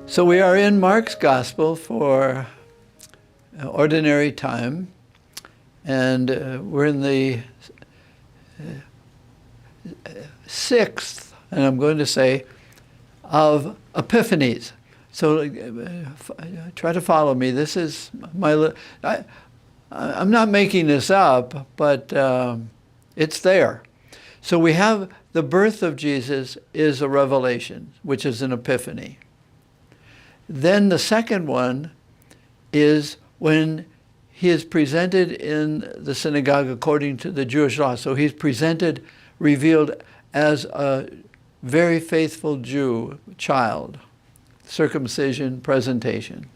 So we are in Mark's Gospel for ordinary time, and we're in the sixth, and I'm going to say, of Epiphanies. So try to follow me. This is I'm not making this up, but it's there. So we have the birth of Jesus is a revelation, which is an epiphany. Then the second one is when he is presented in the synagogue according to the Jewish law. So he's presented, revealed as a very faithful Jew child, circumcision, presentation.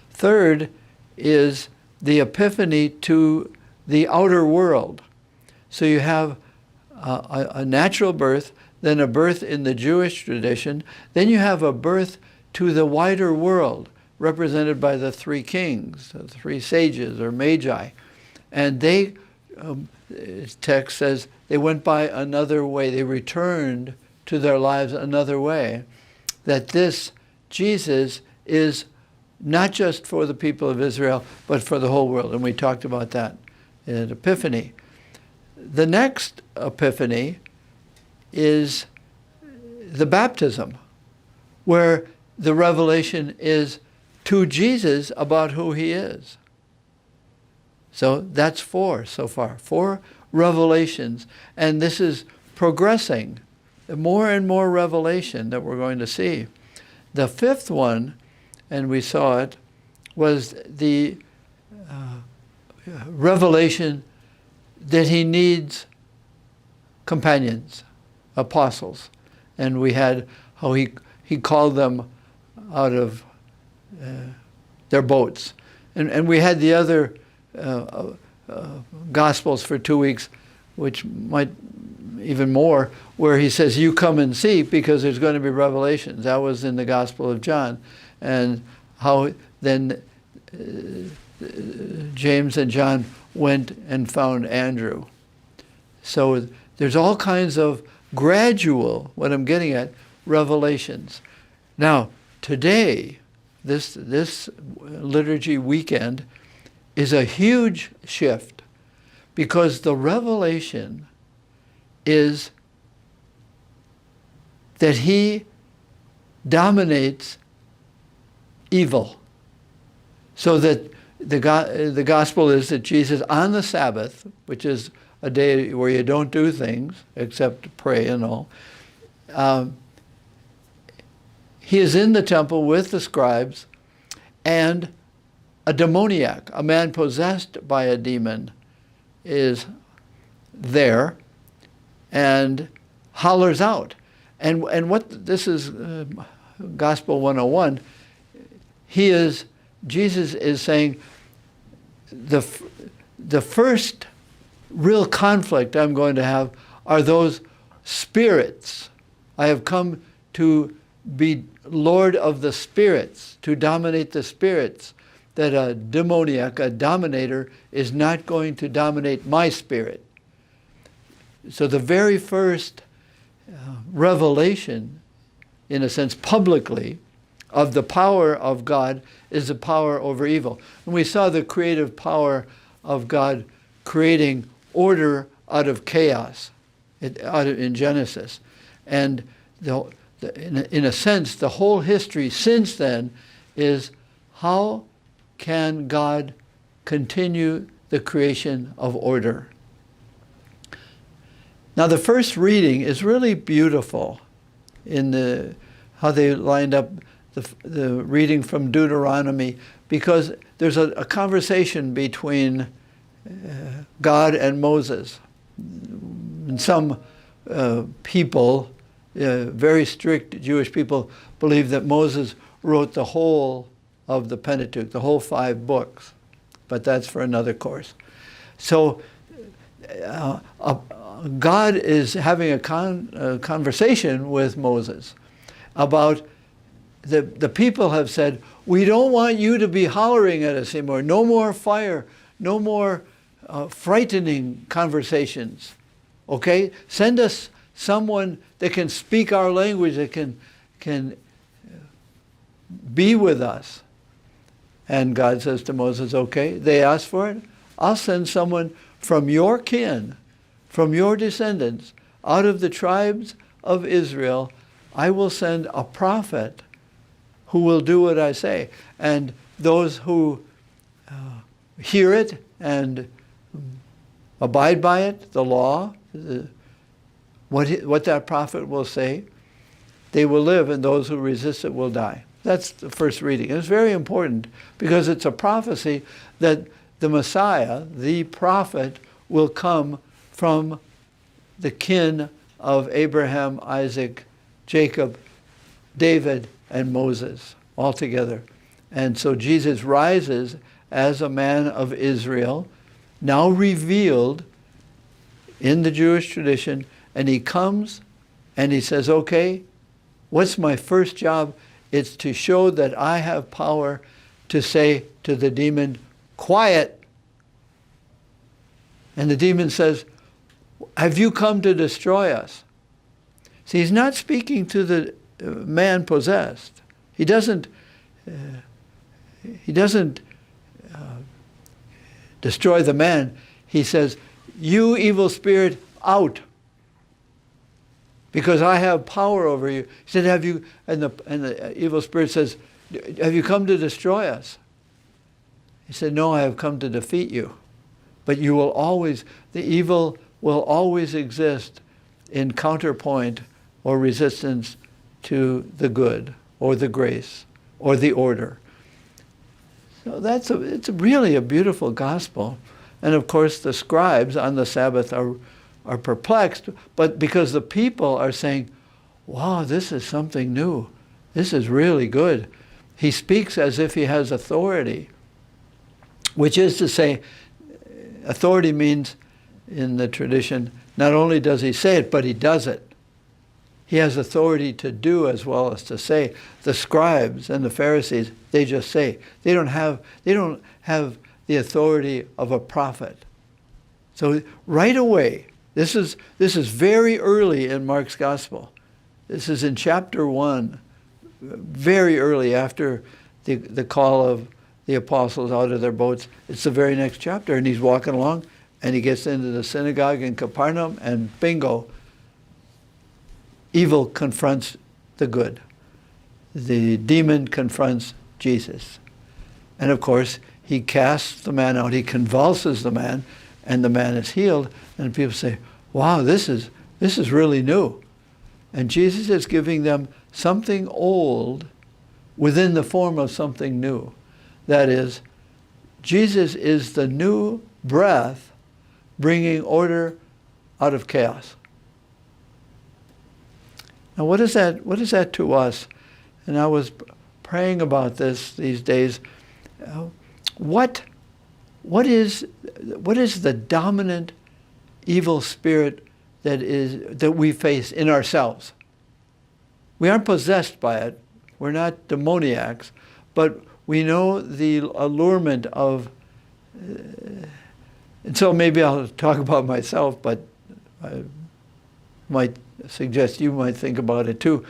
Third is the epiphany to the outer world. So you have a natural birth, then a birth in the Jewish tradition, then you have a birth to the wider world, represented by the three kings, the three sages or magi. And they, text says, they went by another way. They returned to their lives another way. That this Jesus is not just for the people of Israel, but for the whole world. And we talked about that in Epiphany. The next Epiphany is the baptism, where the revelation is to Jesus about who he is. So that's four so far, 4 revelations. And this is progressing, more and more revelation that we're going to see. The fifth one, and we saw it, was the revelation that he needs companions, apostles. And we had how he called them out of their boats. And we had the other Gospels for 2 weeks, which might even more, where he says, you come and see, because there's going to be revelations. That was in the Gospel of John. And how then James and John went and found Andrew. So there's all kinds of gradual, what I'm getting at, revelations. Now, today, this liturgy weekend is a huge shift, because the revelation is that he dominates evil. So that the gospel is that Jesus on the Sabbath, which is a day where you don't do things except pray and all, he is in the temple with the scribes, and a demoniac, a man possessed by a demon, is there and hollers out. And what this is, Gospel 101, Jesus is saying, the first real conflict I'm going to have are those spirits. I have come to be Lord of the spirits, to dominate the spirits, that a demoniac, a dominator, is not going to dominate my spirit. So the very first revelation, in a sense, publicly, of the power of God is the power over evil. And we saw the creative power of God creating order out of chaos in Genesis. And in a sense, the whole history since then is, how can God continue the creation of order? Now, the first reading is really beautiful in how they lined up the reading from Deuteronomy, because there's a conversation between God and Moses. And some people, very strict Jewish people, believe that Moses wrote the whole of the Pentateuch, the whole 5 books. But that's for another course. So God is having a conversation with Moses about the people have said, we don't want you to be hollering at us anymore. No more fire. No more frightening conversations. Okay? Send us someone that can speak our language, that can be with us. And God says to Moses, okay, they asked for it. I'll send someone from your kin, from your descendants, out of the tribes of Israel. I will send a prophet who will do what I say. And those who hear it and abide by it, the law, what that prophet will say, they will live, and those who resist it will die. That's the first reading. It's very important because it's a prophecy that the Messiah, the prophet, will come from the kin of Abraham, Isaac, Jacob, David, and Moses all together. And so Jesus rises as a man of Israel, now revealed in the Jewish tradition, and he comes and he says, okay, what's my first job? It's to show that I have power to say to the demon, quiet. And the demon says, have you come to destroy us? See, he's not speaking to the man possessed. He doesn't destroy the man. He says, you evil spirit, out. Because I have power over you. He said, have you, and the evil spirit says, have you come to destroy us? He said, no, I have come to defeat you. But you will always, the evil will always exist in counterpoint or resistance to the good or the grace or the order. So it's really a beautiful gospel. And of course the scribes on the Sabbath are perplexed, but because the people are saying, wow, this is something new. This is really good. He speaks as if he has authority, which is to say, authority means, in the tradition, not only does he say it, but he does it. He has authority to do as well as to say. The scribes and the Pharisees, they just say. They don't have the authority of a prophet. So right away, this is very early in Mark's gospel. This is in chapter 1, very early after the call of the apostles out of their boats. It's the very next chapter, and he's walking along, and he gets into the synagogue in Capernaum, and bingo, evil confronts the good. The demon confronts Jesus. And of course, he casts the man out, he convulses the man, and the man is healed. And people say, wow, this is really new. And Jesus is giving them something old within the form of something new. That is, Jesus is the new breath bringing order out of chaos. Now what is that to us? And I was praying about this these days. What is the dominant evil spirit that we face in ourselves? We aren't possessed by it. We're not demoniacs, but we know the allurement of, and so maybe I'll talk about myself, but I might suggest you might think about it too.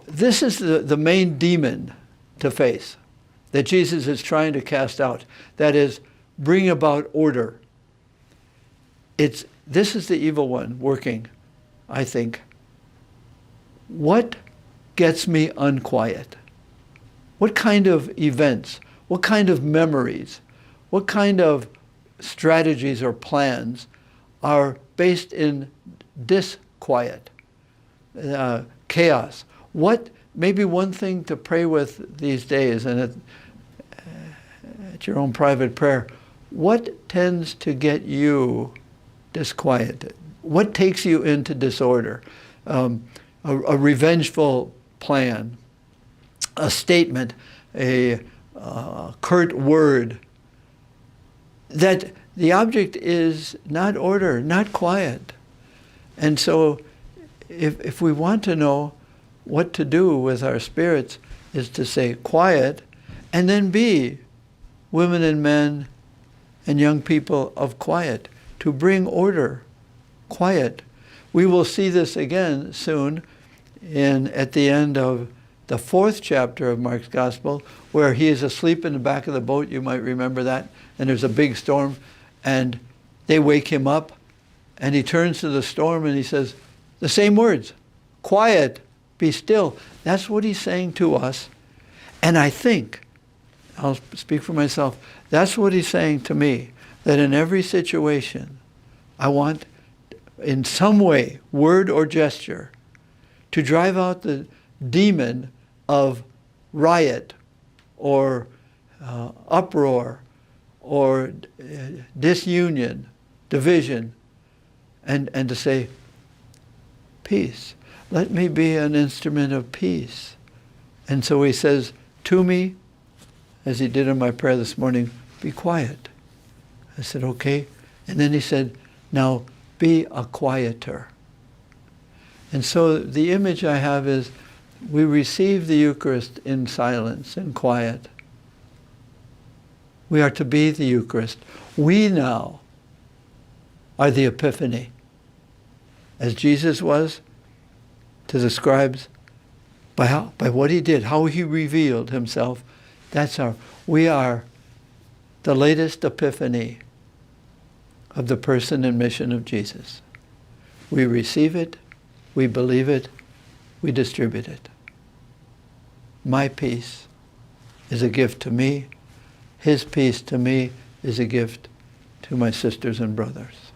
This is the main demon to face that Jesus is trying to cast out. That is, bring about order. This is the evil one working, I think. What gets me unquiet? What kind of events? What kind of memories? What kind of strategies or plans are based in disquiet, chaos? Maybe one thing to pray with these days, and at your own private prayer, what tends to get you disquieted? What takes you into disorder? A revengeful plan, a statement, a curt word, that the object is not order, not quiet. And so if we want to know what to do with our spirits, is to say quiet, and then be women and men and young people of quiet, to bring order, quiet. We will see this again soon at the end of the 4th chapter of Mark's Gospel, where he is asleep in the back of the boat. You might remember that. And there's a big storm, and they wake him up, and he turns to the storm and he says the same words, quiet, be still. That's what he's saying to us. And I think, I'll speak for myself, that's what he's saying to me, that in every situation, I want, in some way, word or gesture, to drive out the demon of riot or uproar or disunion, division, and to say, peace. Let me be an instrument of peace. And so he says to me, as he did in my prayer this morning, be quiet. I said, okay. And then he said, now be a quieter. And so the image I have is we receive the Eucharist in silence and quiet. We are to be the Eucharist. We now are the Epiphany. As Jesus was to the scribes, by what he did, how he revealed himself, we are the latest epiphany of the person and mission of Jesus. We receive it, we believe it, we distribute it. My peace is a gift to me. His peace to me is a gift to my sisters and brothers.